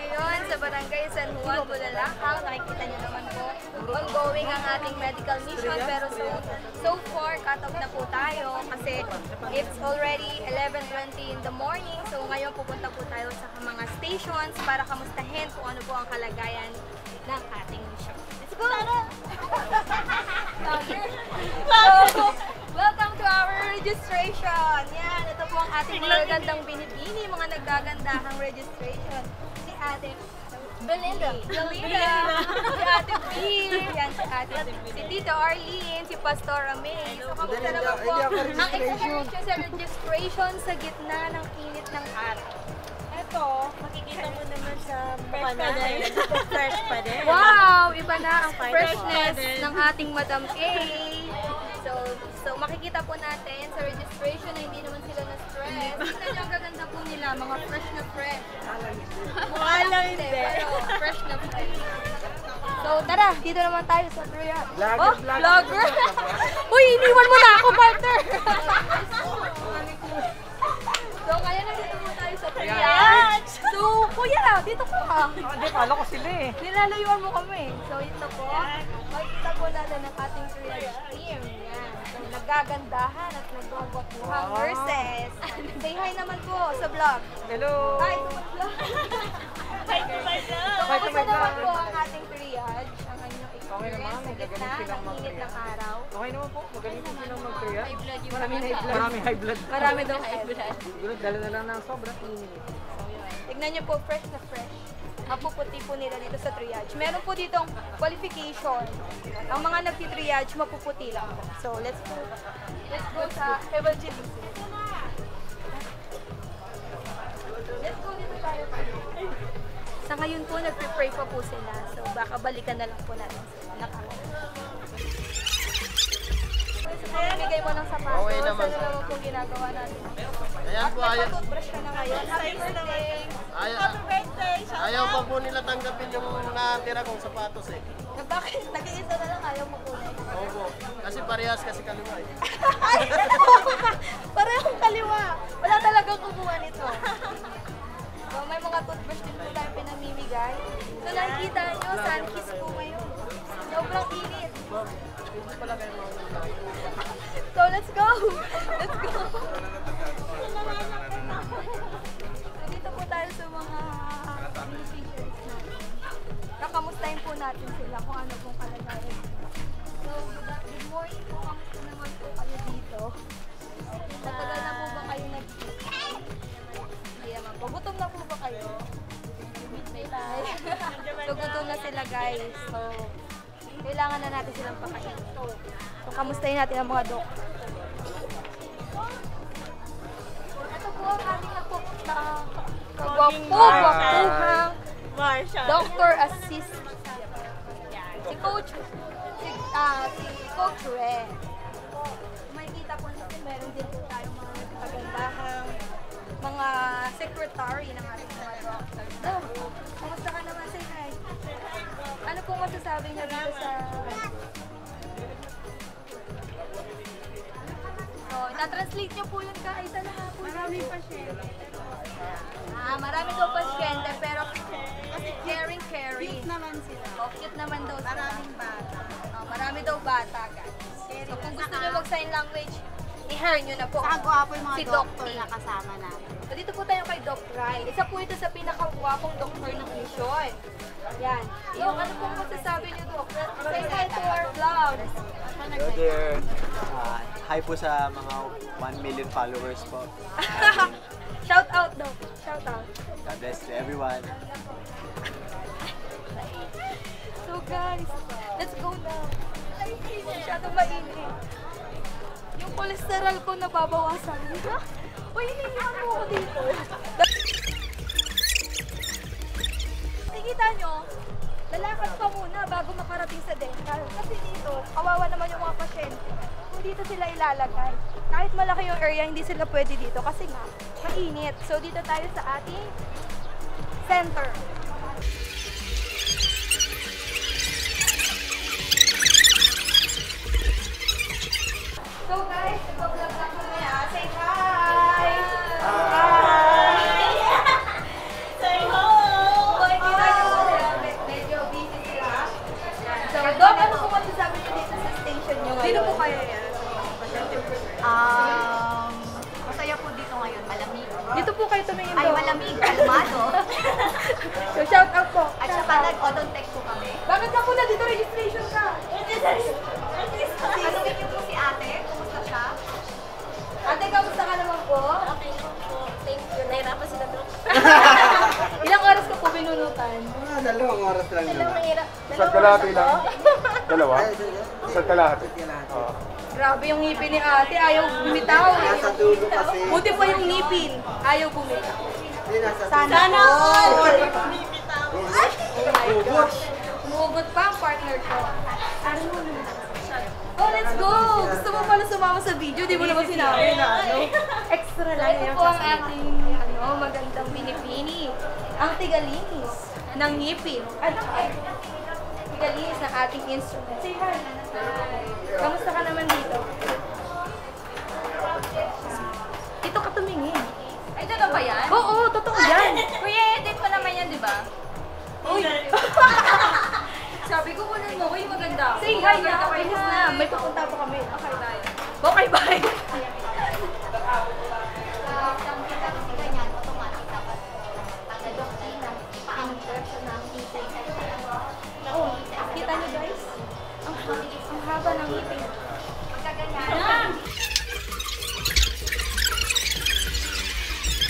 ngayon sa Barangay San Juan, Bulalakaw. Nakikita niyo naman po, ongoing ang ating medical mission. Pero so far, cut off na po tayo kasi it's already 11:20 in the morning. So ngayon pupunta po tayo sa mga stations para kamustahin kung ano po ang kalagayan ng ating mission. Let's go! So, welcome to our registration. Yan, ito po ang ating mga gandang binibini, mga nagagandahang registration. Si Ate Belinda, si Ate B, yan si Tito Arlene, si Pastora May. So, kamusta naman po ang experience sa registration sa gitna ng init ng araw? Ito, makikita mo naman sa mukha natin. Fresh pa din. Wow! Iba na ang freshness ng ating Madam A. So makikita po natin sa registration na hindi naman sila na-stress. Tignan niyo ang gaganda po nila, mga fresh na fresh. Mukha lang hindi. Pero fresh na fresh. So tara, dito naman tayo sa Triad. Vlogger! Uy, iniwan mo na ako, partner! So ngayon nandito po tayo sa Triad. So kuya, dito po ka. Hindi, kala ko sila eh. Nilalayuan mo kami. So ito po, makikita po natin ang ating Triad team. Yan. So nagagandahan at nagwawakbuhang nurses. Say hi naman po sa vlog. Hello! Hi to my vlog. Hi to my So vlog! kamusta naman po ang ating Triad? Ang inyong Okay naman, experience sa gitna magaling silang ng init ng araw? Okay naman po, magaling po silang mag-triad. Maraming high blood. Maraming high blood. Marami daw high blood. Siguro dala na lang ng sobrang init. Tignan niyo po, fresh na fresh. Ang puputi po nila dito sa triage. Meron po ditong qualification. Ang mga nagti-triage, mapuputi lang po. So, let's go. Let's go sa evangelism. Let's go dito tayo. Sa ngayon po, nagpe-pray pa po sila. So, baka balikan na lang po natin sila. Bigay mo ng sapatos. Okay naman. Ano naman po ginagawa natin? Ayan po, At ayaw, nagpa-toothbrush ka na ngayon. Happy birthday! ayaw, Birthday! ayaw pa po nila tanggapin yung natira kong sapatos eh. Bakit? Nag-iisa na lang ayaw mo kunin. Opo, kasi parehas kasi kaliwa eh. Ay! Parehong kaliwa! Wala talagang kumuha nito. So, may mga toothbrush din po tayo pinamimigay. So, nakikita nyo, sunkiss po ngayon. Sobrang init. Hindi pala kayo mga So, let's go! Let's go! So, dito po tayo sa mga beneficiaries natin. Kakamustahin po natin sila kung ano pong kalagayan. So, good morning po. Kamusta naman po kayo dito? Matagal na po ba kayo nag-eat? Hindi naman po. Gutom na po ba kayo? So, gutom na sila guys. So, kailangan na natin silang pakain. So, kamustahin natin ang mga doktor. Ito po ang ating kagwapuhang Marshall. doctor assistant. Si Coach Ren. Makikita po natin, meron din po tayong mga nagpagandahang mga secretary ng ating mga doctor. So, kamusta ka naman, say hi? Ano pong masasabi niyo dito sa... Oh, na-translate niyo po yun kahit sa lahat. Maraming pasyente. Marami daw pasyente, pero kasi caring. Cute naman sila. Oh, cute naman daw sila. Maraming bata. Oh, marami daw bata, guys. So, kung gusto niyo mag-sign language, i-hire niyo na po. Saka gwapo yung mga Si doktor Doc na kasama natin. So, dito po tayo kay Doc Rai. Isa po ito sa pinakagwapong doktor ng mission. Yan. Doc, ano pong masasabi niyo, Doc? Say hi to our vlog. Hello there. Hi po sa mga 1 million followers po. Shout out, Doc. Shout out. God bless to everyone. So guys, let's go now. Ay, masyadong mainit. Yung cholesterol ko nababawasan. Uy, hinihingan mo ko dito. Nakikita nyo, lalakad pa muna bago makarating sa dental. Kasi dito, kawawa naman yung mga pasyente. Kung dito sila ilalagay. Kahit malaki yung area, hindi sila pwede dito kasi nga, mainit. So dito tayo sa ating center. So guys, ito vlog lang kami. Say hi! Hi! Say ho! Boy, orasan? Dalawang oras lang Dalawang hirap. Isa't kalahati lang. Dalawa? Isa't kalahati. Oo. Grabe yung ngipin ni ate, ayaw bumitaw. Nasa dulo kasi. Buti pa yung ngipin, ayaw bumitaw. Hindi, nasa Sana all! Hugot. Umugot pa ang partner ko. Oh, let's go! Gusto mo pala sumama sa video, di mo naman sinabi na ano. Extra So, lang ito yung po ang ating magandang binipini. Ang tigalinis ng ngipin. Tigalinis ng ating instrument. Say hi. Kamusta ka naman dito? Ito ka tumingin. Ay, dalawa ba yan? Oo, totoo yan. Kuya, edit mo naman yan, di ba? Uy! Sabi ko, kunin mo. Uy, maganda. Say hi na, bilis na. May papunta pa kami. Okay, tayo. Okay, bye! Oh, kita niyo guys? Ang haba ng ngipin.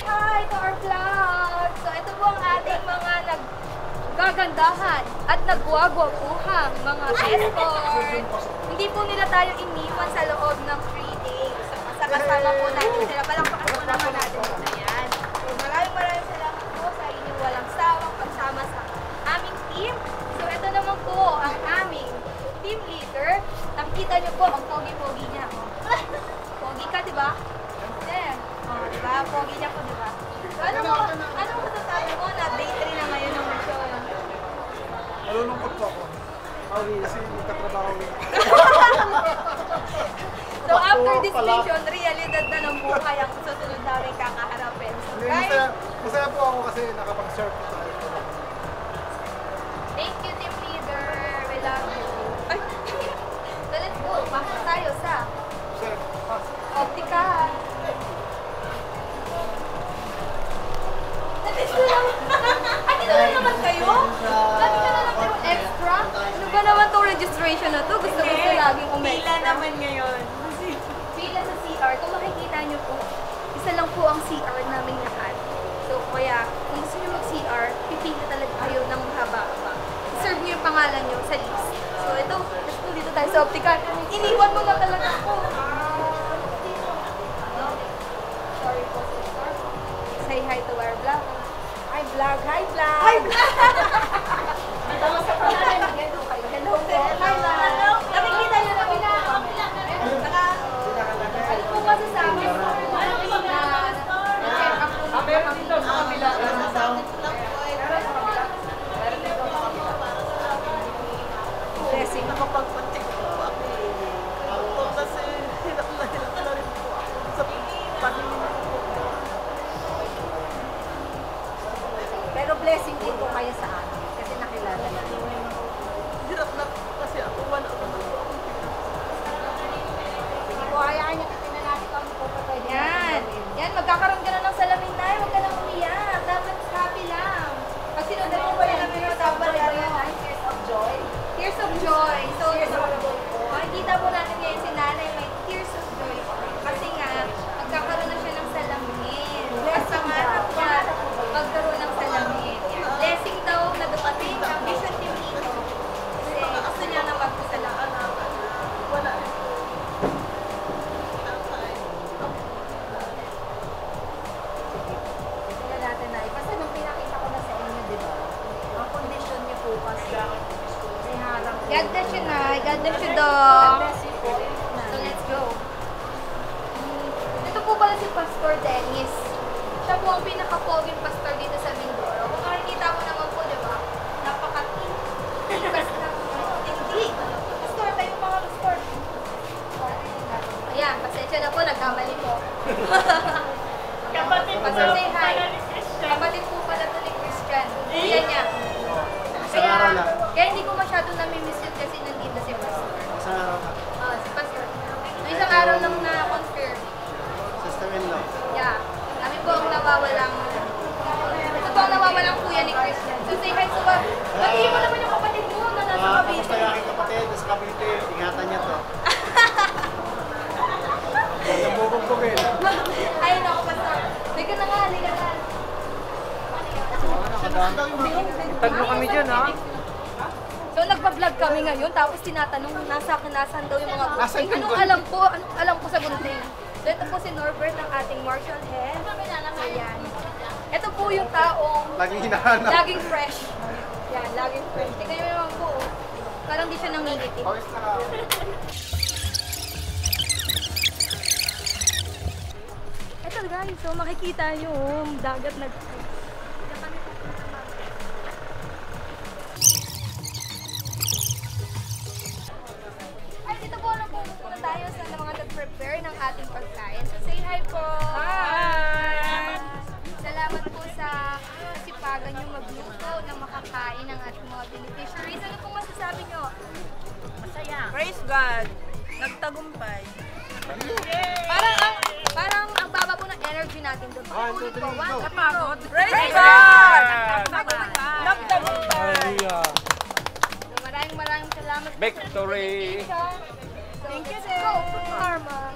Hi to our vlog! So ito po ang ating mga naggagandahan at nagwagwapuhang mga escort. Hindi po nila tayo iniwan sa loob ng 3 days. Sa kasama po natin sila. Palakpakan po naman natin sila yan. So maraming salamat po sa inyong walang sawang pagsama sa aming team. So ito naman po ang aming team leader. Nakikita niyo po ang pogi-pogi niya. Pogi ka, di ba? Yeah. Oh, di ba? Pogi niya po, di ba? So, ano masasabi mo na day 3 na ngayon ng mission? Nalulungkot po ako. Kasi magkatrabaho rin. So after this mission, realidad na ng buhay ang susunod namin kakaharapin. So guys, Masaya po ako kasi nakapag-surf po tayo. thank you team leader. We love you. Ay. So let's go. Pasok tayo sa Sir, Optica. Nandito lang. Ay, dito lang naman kayo? Lagi ka na lang kayo extra? Ano ba naman tong registration na to? Gusto laging Pila umextra. naman ngayon. Pila sa CR. Kung makikita nyo po, isa lang po ang CR namin lahat. So, kaya, kung gusto nyo mag-CR, pipila talaga kayo ng mahaba-haba. Serve nyo yung pangalan nyo sa list. So, ito, let's go dito tayo sa Optica. Iniwan mo na talaga ako. Sorry po, sister. Say hi to our vlog. Hi, vlog. Hi, vlog. Hi, vlog. Tama sa pangalan. Hello kayo. Hello po. Hi, vlog. Nakikita nyo na pila. Ano po kasi sa amin? Na-check up po. Meron dito sa kabila. Blessing. Nakapagpatik po ako eh. Ako kasi hilak na rin po ako sa paningin ko. Pero blessing din po kayo sa amin. Kasi nakilala na. Hirap na kasi ako. Wala ko na po ako. Sige po, hayaan nyo. Titignan natin kung ano po pa pwede. Yan. Yan, magkakaroon ka na ng salamin na. Huwag ka nang umiyak. Dapat happy lang. Pag sinundan mo pa yung salamin mo, dapat tears of joy. Tears of joy. So, makikita po natin ngayon si nanay may tears of joy. Kasi nga, magkakaroon na siya ng salamin. At pangarap niya, magkaroon ng salamin. Yan. Blessing daw na dumating ang mission team dito. Kasi gusto niya na magpasalamat. Wala. Tingnan natin na. Kasi nung pinakita ko na sa inyo, di ba? Ang condition niyo po kasi. May harang. God bless you na. God bless you, dog. So, let's go. Ito po pala si Pastor Dennis. Siya po ang pinaka-poging pastor dito sa Mindoro. Kung makikita mo naman po, di ba? Napaka-tikas na. Hindi. Pastor, tayo mga pastor. Ayan, pasensya na po. Nagkamali po. Kapatid mo Pastor, say hi. pala ni Christian. Kapatid po pala to ni Christian. Kuya niya. Isang araw lang. Kaya hindi ko masyado nami-miss yun kasi nandito si Pastor. Isang araw lang. Si Pastor. No, isang araw lang na-confirm. Sister-in-law. Yeah. Kami po ang nawawalang... Ito po ang nawawalang kuya ni Christian. So say hi to Bob. Batiin mo naman yung kapatid mo na nasa Kamusta Cavite. yung aking kapatid? Nasa Cavite. Ingatan niya to. Nabubugbugin. Ayun ako, Pastor. Halika na nga, halika na. Nakadaan. Tag mo kami dyan, ha? So nagpa-vlog kami ngayon, tapos tinatanong nasaan daw yung mga gunting. Anong alam ko sa gunting? So ito po si Norbert ng ating martial head. Ayan. Ito po yung taong Laging hinahanap. laging fresh. Yan, laging fresh. Tingnan nyo naman po. Parang di siya nangingiti. Ito guys, so makikita nyo, dagat na. Ay, dito po na pupunta tayo sa mga nag-prepare ng ating pagkain. So say hi po! Hi! Salamat po sa kasipagan nyo magluto na makakain ng ating mga beneficiaries. Ano pong masasabi nyo? Masaya. Praise God. Nagtagumpay. Parang ang baba po ng energy natin doon. Ulit po, Napagod. Praise God! Nagtagumpay. Maraming salamat. Victory! Thank you, sir. Go, Karma.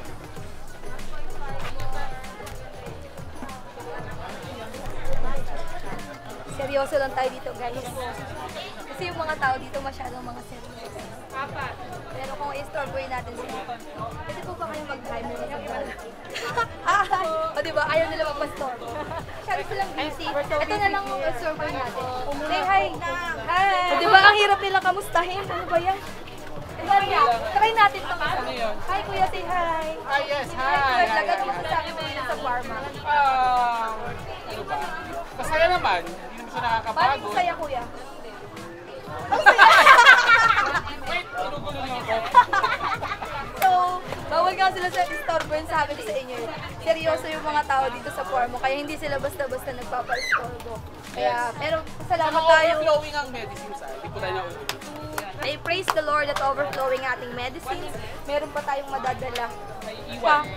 Seryoso lang tayo dito, guys. Kasi yung mga tao dito masyadong mga seryoso. Pero kung i-storeboy natin sila, pwede po ba kayong mag-try mo sa vlog? O diba, ayaw nila magpa-storbo. Masyado silang busy. Ito na lang ang storeboy natin. Say hi! Hi! O diba, ang hirap nila kamustahin. Ano ba yan? Try natin ito. Hi, kuya, say hi! Ah, yes, Hi, kuya, lagad mo sasabi mo yun sa Parma. Ano ba? Masaya naman. Hindi naman siya Paano nakakapagod. yung saya, kuya? Wait, gulo-gulo lang ako. So, bawal nga sila sa istorbo yun, sabi ko sa inyo. Seryoso yung mga tao dito sa Parma, kaya hindi sila basta-basta nagpapa-istorbo. Kaya, pero salamat tayo. Overflowing ang medicines ay. Hindi po tayo nauulit. I praise the Lord at overflowing ating medicines. Meron pa tayong madadala May sa iwan.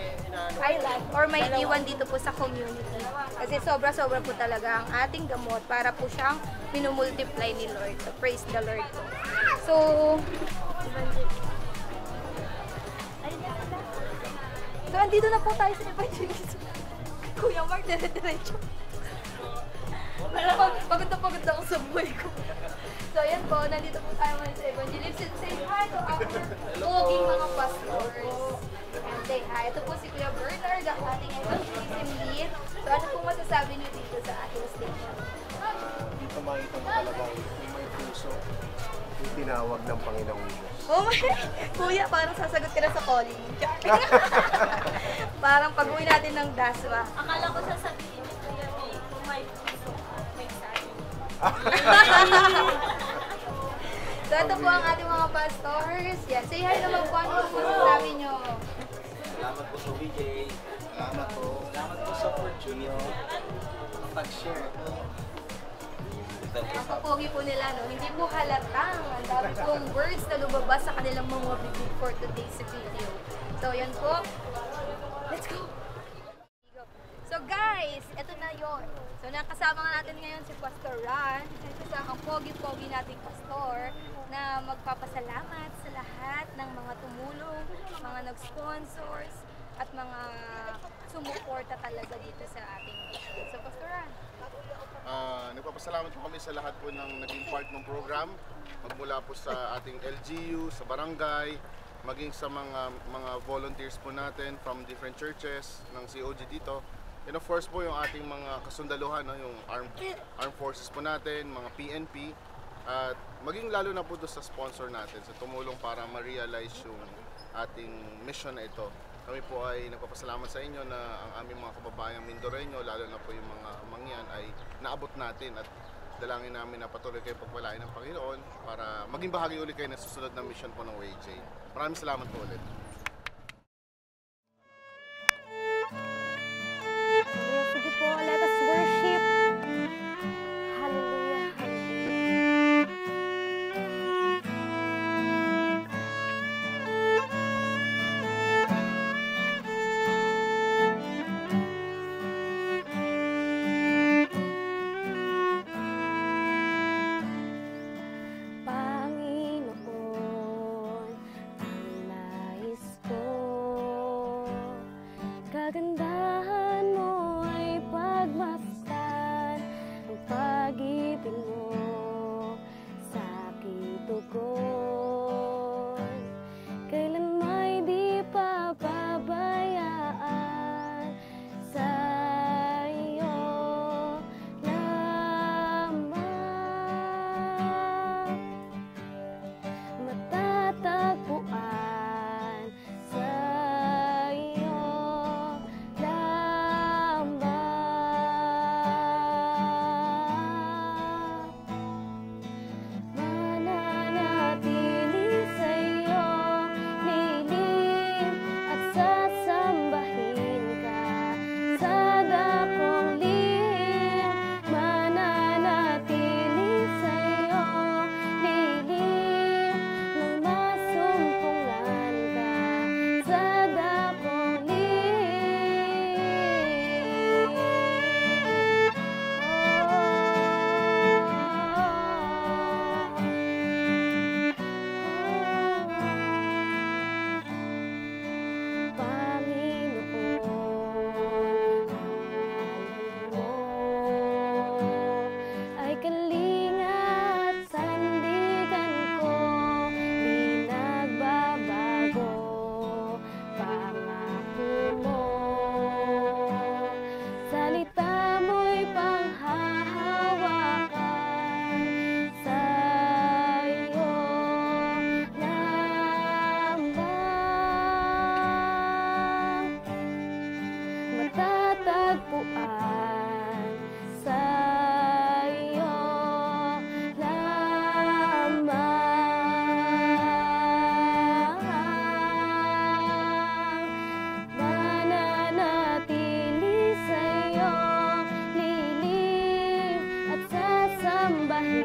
island or may iwan dito po sa community. Kasi sobra-sobra po talaga ang ating gamot para po siyang minumultiply ni Lord. So, praise the Lord po. So, andito na po tayo sa evangelism. Kuya Mark, dire-diretso. Pagod na pagod ako sa buhay ko. So, ayan po, nandito po tayo ngayon sa evangelism. Say hi to our poging mga pastors. And say hi. Ito po si Kuya Bernard, ang ating evangelism lead. So, ano po masasabi niyo dito sa ating station? Dito makita mo talaga yung may puso. Yung tinawag ng Panginoong Diyos. Oh my, kuya, parang sasagot ka na sa calling. Parang pag-uwi natin ng DASWA. Akala ko sasabihin ni Kuya May, kung may puso, may sayo. So, ito po ang ating mga pastors. Yan, say hi naman po. Ano po masasabi nyo? Salamat po sa VJ. Salamat po. Salamat po sa opportunity. Pag-share. Ang kapogi po nila, no? Hindi po halatang. Ang dami pong words na lumabas sa kanilang mga bibig for today's video. So, yan po. Let's go! So, guys, ito na yon. So, nakasama nga natin ngayon si Pastor Ran. Isa ang pogi-pogi nating pastor na magpapasalamat sa lahat ng mga tumulong, mga nag-sponsors, at mga sumuporta talaga dito sa ating mission. So, Pastor Ran. Nagpapasalamat po kami sa lahat po ng naging part ng program. Magmula po sa ating LGU, sa barangay, maging sa mga volunteers po natin from different churches ng COG dito. And of course po yung ating mga kasundaluhan, no, yung armed forces po natin, mga PNP. At maging lalo na po doon sa sponsor natin sa tumulong para ma-realize yung ating mission na ito. Kami po ay nagpapasalamat sa inyo na ang aming mga kababayang Mindoreño, lalo na po yung mga mangyan, ay naabot natin at dalangin namin na patuloy kayong pagpalain ng Panginoon para maging bahagi ulit kayo ng susunod na mission po ng WayJ. Maraming salamat po ulit. Sige po, let us worship. Hallelujah. Panginoon, ang nais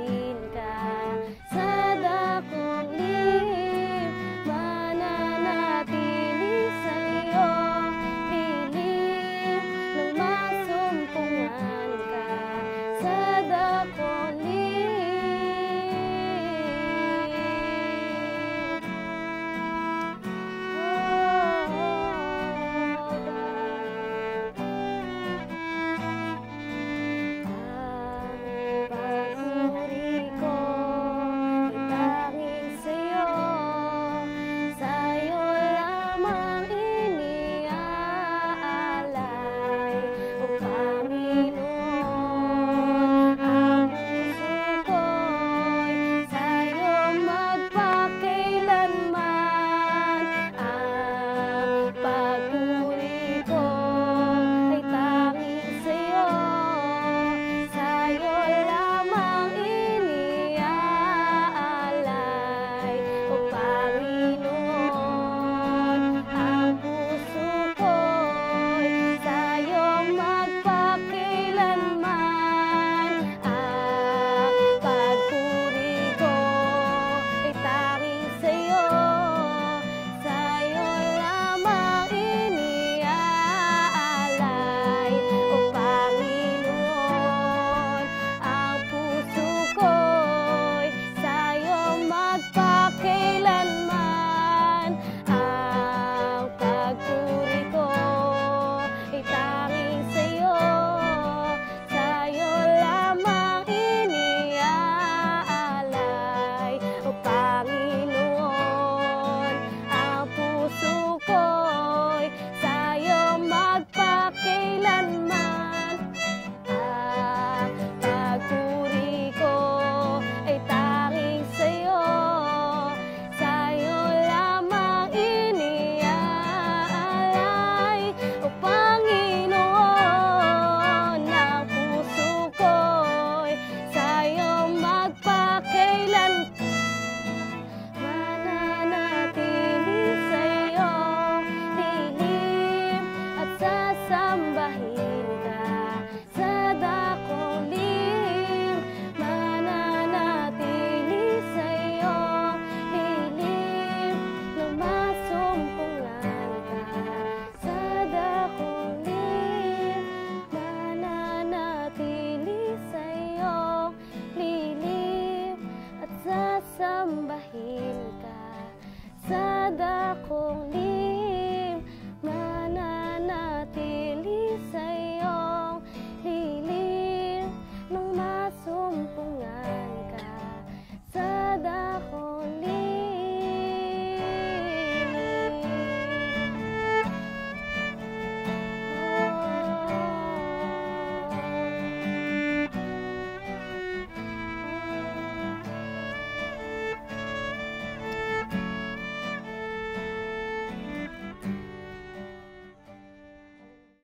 rin ka sa